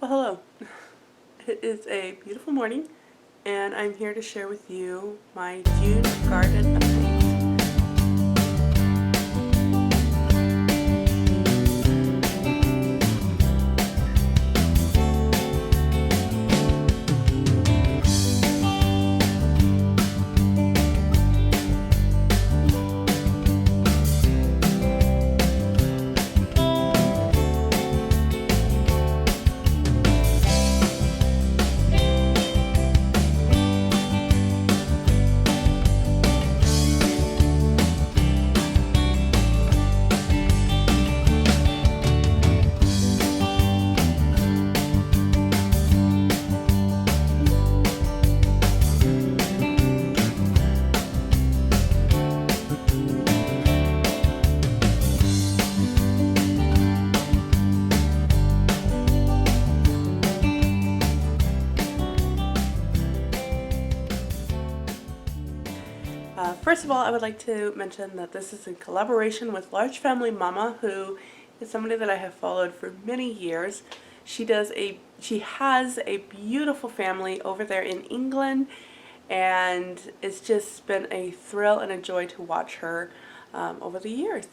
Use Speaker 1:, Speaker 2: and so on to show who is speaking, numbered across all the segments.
Speaker 1: Well, hello. It is a beautiful morning, and I'm here to share with you my June garden update. First of all, I would like to mention that this is in collaboration with Large Family Mama, who is somebody that I have followed for many years. She has a beautiful family over there in England, and it's just been a thrill and a joy to watch her over the years.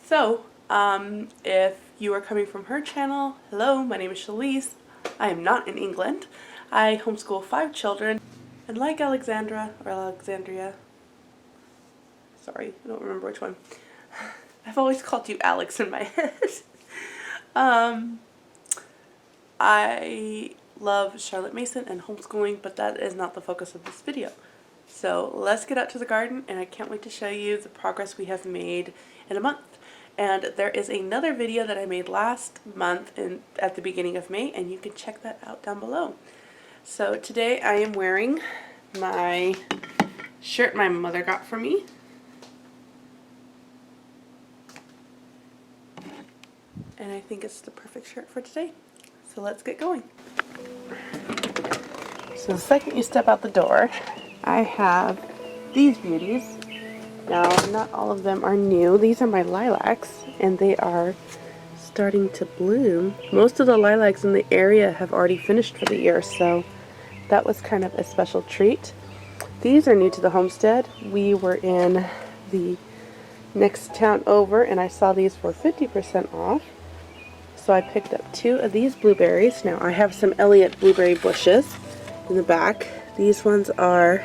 Speaker 1: So, if you are coming from her channel, hello, my name is Shalise. I am not in England. I homeschool 5 children, and like Alexandra, or Alexandria, sorry, I don't remember which one. I've always called you Alex in my head. I love Charlotte Mason and homeschooling, but that is not the focus of this video. So let's get out to the garden, and I can't wait to show you the progress we have made in a month. And there is another video that I made last month at the beginning of May, and you can check that out down below. So today I am wearing my shirt my mother got for me. And I think it's the perfect shirt for today. So let's get going. So the second you step out the door, I have these beauties. Now, not all of them are new. These are my lilacs, and they are starting to bloom. Most of the lilacs in the area have already finished for the year, so that was kind of a special treat. These are new to the homestead. We were in the next town over, and I saw these for 50% off. So I picked up 2 of these blueberries. Now I have some Elliott blueberry bushes in the back. These ones are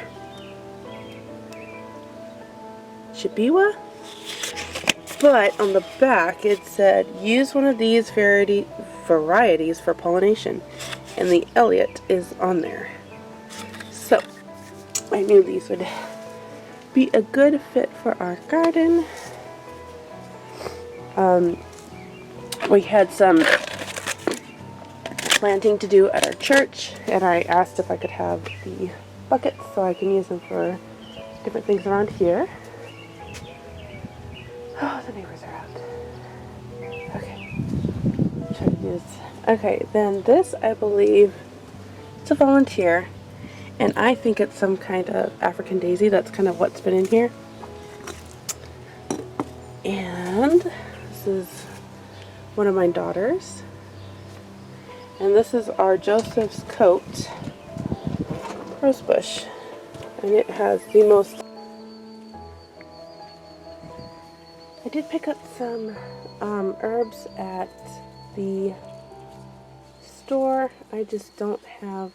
Speaker 1: Chibiwa, but on the back it said use one of these varieties for pollination, and the Elliott is on there. So I knew these would be a good fit for our garden. We had some planting to do at our church, and I asked if I could have the buckets so I can use them for different things around here. Oh, the neighbors are out. Okay. Try to use. Okay, then this, I believe, it's a volunteer, and I think it's some kind of African daisy. That's kind of what's been in here. And this is one of my daughters, and this is our Joseph's coat rosebush, and it has the most. I did pick up some herbs at the store. I just don't have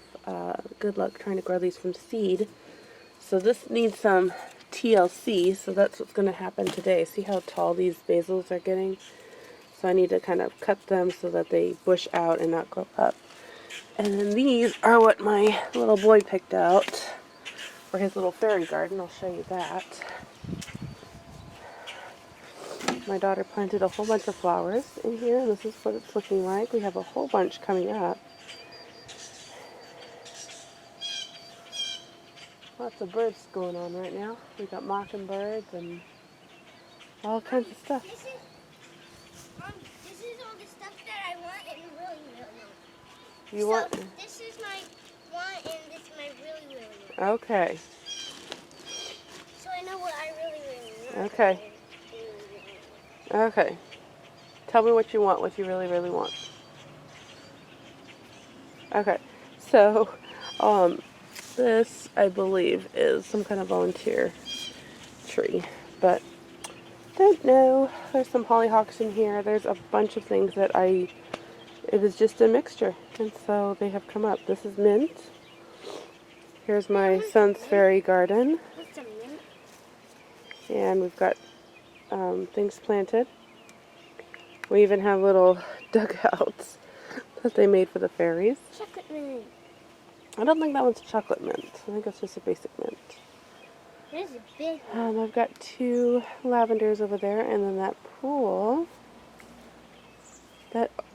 Speaker 1: good luck trying to grow these from seed, so this needs some TLC, so that's what's going to happen today. See how tall these basils are getting? So I need to kind of cut them so that they bush out and not grow up. And then these are what my little boy picked out for his little fairy garden. I'll show you that. My daughter planted a whole bunch of flowers in here. This is what it's looking like. We have a whole bunch coming up. Lots of birds going on right now. We got mockingbirds and all kinds of stuff.
Speaker 2: This is all the stuff that I want and really want.
Speaker 1: You want?
Speaker 2: This is my want and this is my really want.
Speaker 1: Okay.
Speaker 2: So I know what I really want.
Speaker 1: Okay. Okay. Tell me what you want, what you really want. Okay, so this I believe is some kind of volunteer tree, but don't know. There's some hollyhocks in here. There's a bunch of things that it was just a mixture, and so they have come up. This is mint. Here's my son's fairy garden,
Speaker 2: What's a mint?
Speaker 1: and we've got things planted. We even have little dugouts that they made for the fairies.
Speaker 2: Chocolate mint.
Speaker 1: I don't think that one's chocolate mint. I think it's just a basic mint.
Speaker 2: There's a big one.
Speaker 1: I've got 2 lavenders over there, and then that pool.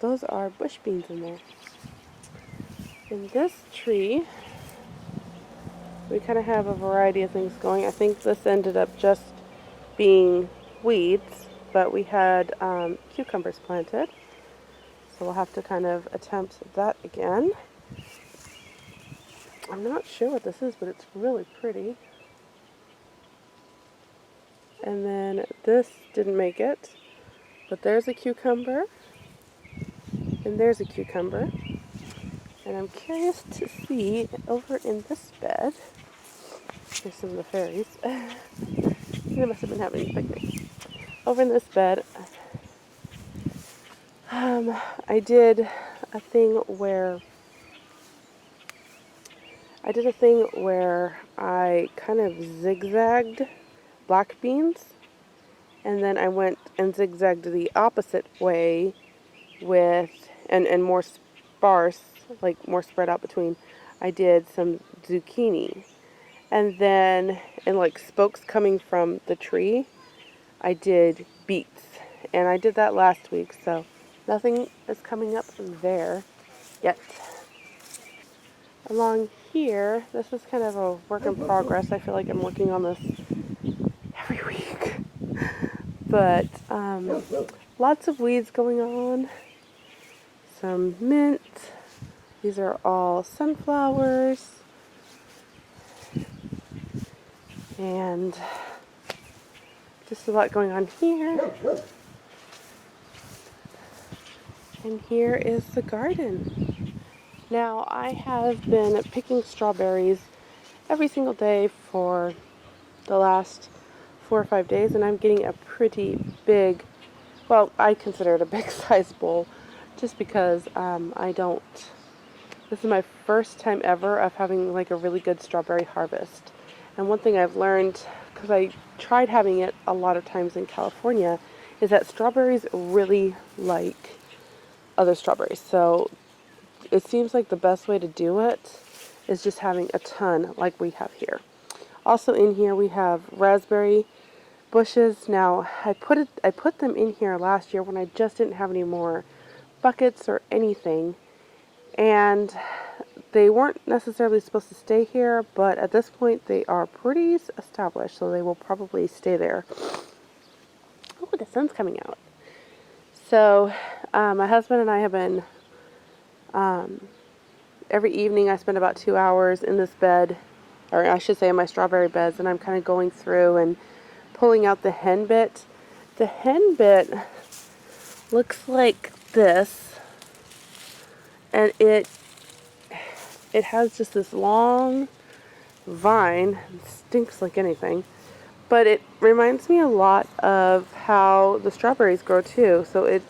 Speaker 1: Those are bush beans in there. In this tree, we kind of have a variety of things going. I think this ended up just being weeds, but we had cucumbers planted. So we'll have to kind of attempt that again. I'm not sure what this is, but it's really pretty. And then this didn't make it, but there's a cucumber, and there's a cucumber. And I'm curious to see over in this bed, here's some of the fairies. They must have been having picnics. Over in this bed, I did a thing where I kind of zigzagged black beans, and then I went and zigzagged the opposite way with, and more sparse, like more spread out between, I did some zucchini. And then, in like spokes coming from the tree, I did beets. And I did that last week, so nothing is coming up there yet. Along here, this is kind of a work in progress. I feel like I'm working on this every week. But lots of weeds going on. Some mint. These are all sunflowers. And just a lot going on here. And here is the garden. Now, I have been picking strawberries every single day for the last 4 or 5 days, and I'm getting a pretty big, well, I consider it a big size bowl, just because this is my first time ever of having like a really good strawberry harvest. And one thing I've learned, because I tried having it a lot of times in California, is that strawberries really like other strawberries. So it seems like the best way to do it is just having a ton like we have here. Also in here we have raspberry bushes. Now I put them in here last year when I just didn't have any more buckets or anything, and they weren't necessarily supposed to stay here, but at this point they are pretty established, so they will probably stay there. Oh, the sun's coming out. So my husband and I have been, every evening I spend about 2 hours in this bed, or I should say in my strawberry beds, and I'm kind of going through and pulling out the hen bit. The hen bit looks like this, and it has just this long vine. It stinks like anything, but it reminds me a lot of how the strawberries grow too. So it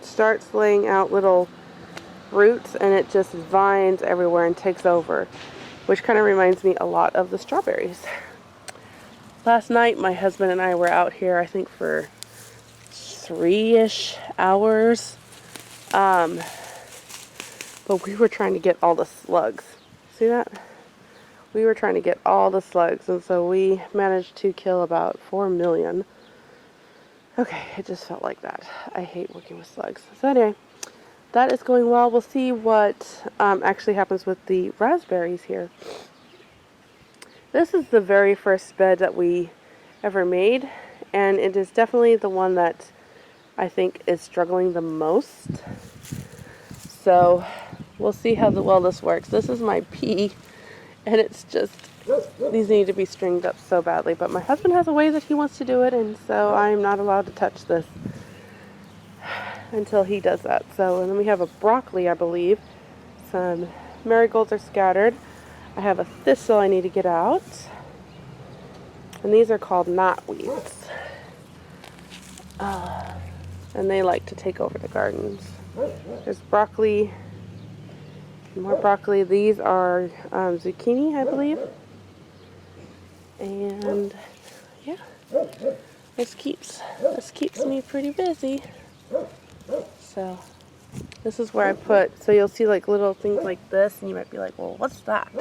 Speaker 1: starts laying out little roots, and it just vines everywhere and takes over, which kind of reminds me a lot of the strawberries. Last night my husband and I were out here, I think for 3-ish hours, but we were trying to get all the slugs. See that? We were trying to get all the slugs, and so we managed to kill about 4 million. Okay, it just felt like that. I hate working with slugs. So anyway, that is going well. We'll see what actually happens with the raspberries here. This is the very first bed that we ever made, and it is definitely the one that I think is struggling the most. So we'll see how well this works. This is my pea, and it's just, these need to be stringed up so badly, but my husband has a way that he wants to do it, and so I'm not allowed to touch this until he does that. So, and then we have a broccoli, I believe. some marigolds are scattered. I have a thistle I need to get out. And these are called knotweeds. And they like to take over the gardens. There's broccoli, more broccoli. These are zucchini, I believe. And yeah, this keeps me pretty busy. So this is where I put, so you'll see like little things like this, and you might be like, well, what's that?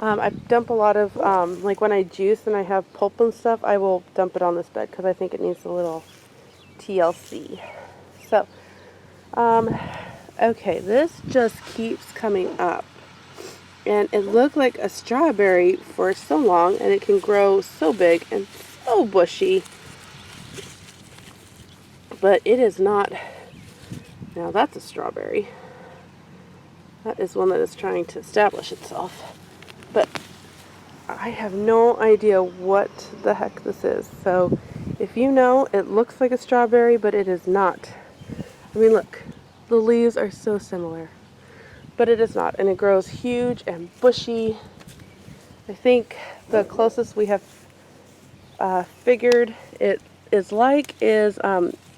Speaker 1: I dump a lot of, like when I juice and I have pulp and stuff, I will dump it on this bed because I think it needs a little TLC. So, okay, this just keeps coming up. And it looked like a strawberry for so long, and it can grow so big and so bushy. But it is not. Now that's a strawberry. That is one that is trying to establish itself. But I have no idea what the heck this is. So if you know, it looks like a strawberry, but it is not. I mean, look, the leaves are so similar. But it is not, and it grows huge and bushy. I think the closest we have figured it is like is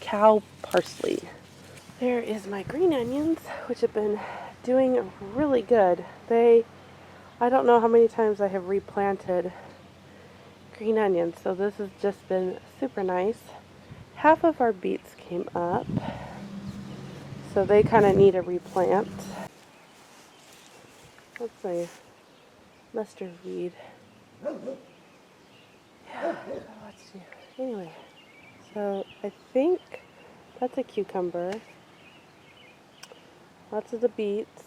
Speaker 1: cow parsley. There is my green onions, which have been doing really good. I don't know how many times I have replanted green onions, so this has just been super nice. Half of our beets came up, so they kind of need a replant. That's a mustard weed. Yeah, let's see. Anyway, so I think that's a cucumber. Lots of the beets.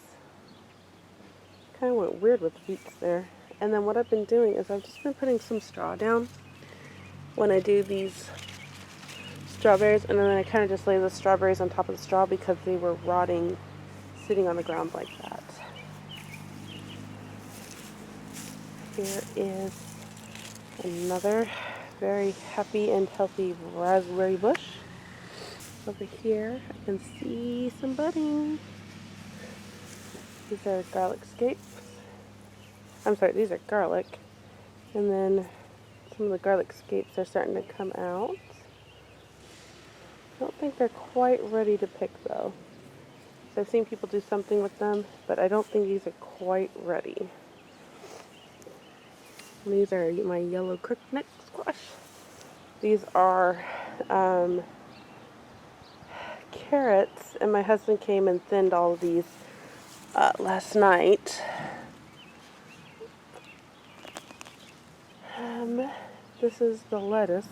Speaker 1: Kind of went weird with the beets there. And then what I've been doing is I've just been putting some straw down when I do these strawberries, and then I kind of just lay the strawberries on top of the straw because they were rotting, sitting on the ground like that. Here is another very happy and healthy raspberry bush. Over here, I can see some budding. These are garlic scapes. I'm sorry, these are garlic. And then some of the garlic scapes are starting to come out. I don't think they're quite ready to pick though. So I've seen people do something with them, but I don't think these are quite ready. And these are my yellow crookneck squash. These are carrots, and my husband came and thinned all of these last night. This is the lettuce,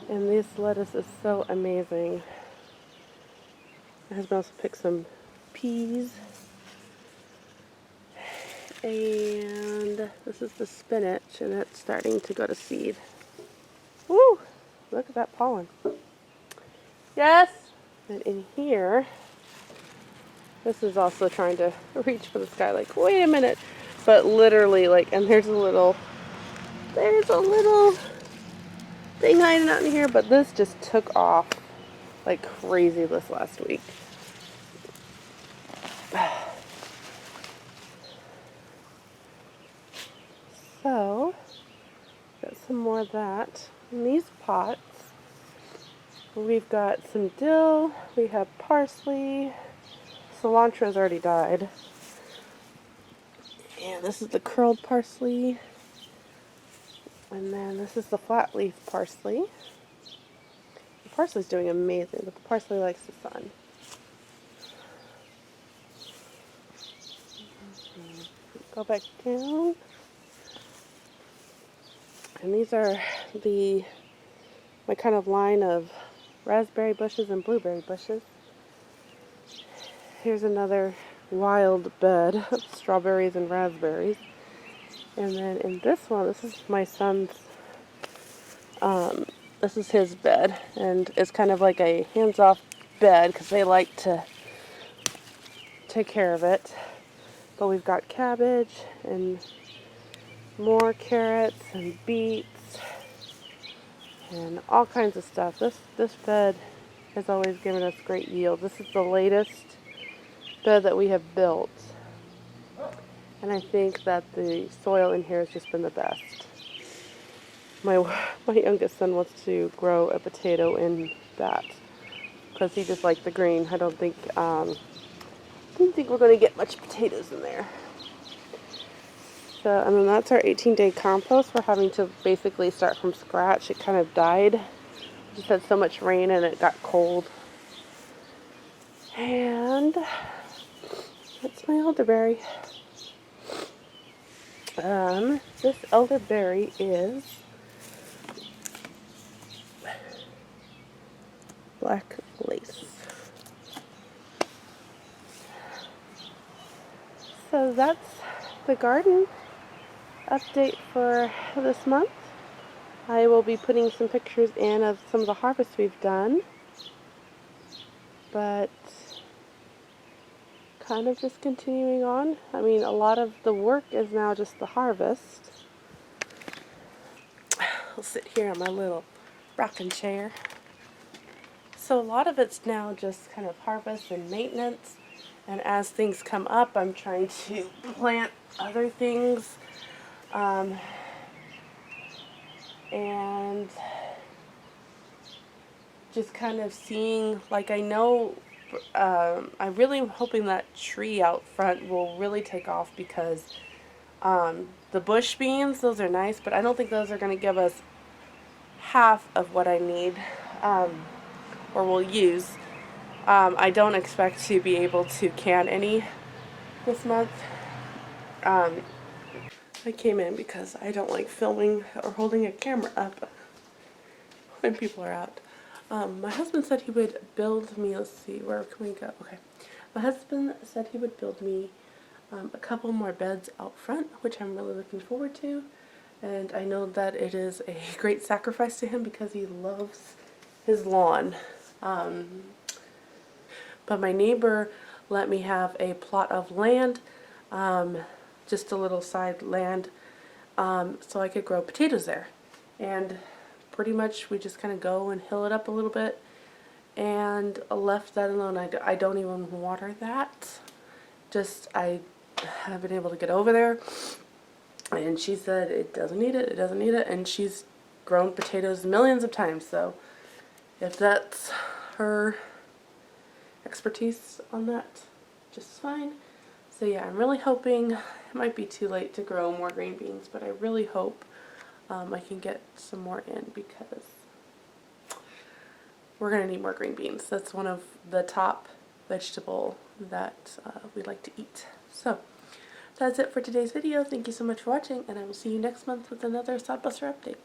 Speaker 1: and this lettuce is so amazing. My husband also picked some peas, and this is the spinach, and it's starting to go to seed. Woo! Look at that pollen. Yes! And in here, this is also trying to reach for the sky, like, wait a minute. But literally, like, and there's a little thing hiding out in here, but this just took off like crazy this last week. So, got some more of that. In these pots, we've got some dill, we have parsley, cilantro's already died. And this is the curled parsley. And then this is the flat leaf parsley. The parsley's doing amazing, but the parsley likes the sun. Go back down. And these are my kind of line of raspberry bushes and blueberry bushes. Here's another wild bed of strawberries and raspberries. And then in this one, this is my son's, this is his bed. And it's kind of like a hands-off bed because they like to take care of it. But we've got cabbage and more carrots and beets and all kinds of stuff. This bed has always given us great yield. This is the latest bed that we have built. And I think that the soil in here has just been the best. My youngest son wants to grow a potato in that because he just liked the green. I don't think we're going to get much potatoes in there. So, and then that's our 18-day compost. We're having to basically start from scratch. It kind of died. We just had so much rain and it got cold. And that's my elderberry. This elderberry is black lace. So that's the garden update for this month. I will be putting some pictures in of some of the harvests we've done, but kind of just continuing on. I mean, a lot of the work is now just the harvest. I'll sit here on my little rocking chair. So a lot of it's now just kind of harvest and maintenance, and as things come up, I'm trying to plant other things. And just kind of seeing, like, I know, I really am hoping that tree out front will really take off because the bush beans, those are nice, but I don't think those are going to give us half of what I need or will use. I don't expect to be able to can any this month. I came in because I don't like filming or holding a camera up when people are out. My husband said he would build me, let's see, where can we go? Okay. My husband said he would build me a couple more beds out front, which I'm really looking forward to. And I know that it is a great sacrifice to him because he loves his lawn. But my neighbor let me have a plot of land, just a little side land, so I could grow potatoes there. And pretty much we just kind of go and hill it up a little bit and left that alone. I don't even water that. Just I haven't been able to get over there. And she said it doesn't need it, it doesn't need it. And she's grown potatoes millions of times. So if that's her expertise on that, just fine. So yeah, I'm really hoping, it might be too late to grow more green beans, but I really hope I can get some more in because we're going to need more green beans. That's one of the top vegetable that we like to eat. So that's it for today's video. Thank you so much for watching, and I will see you next month with another Sodbuster update.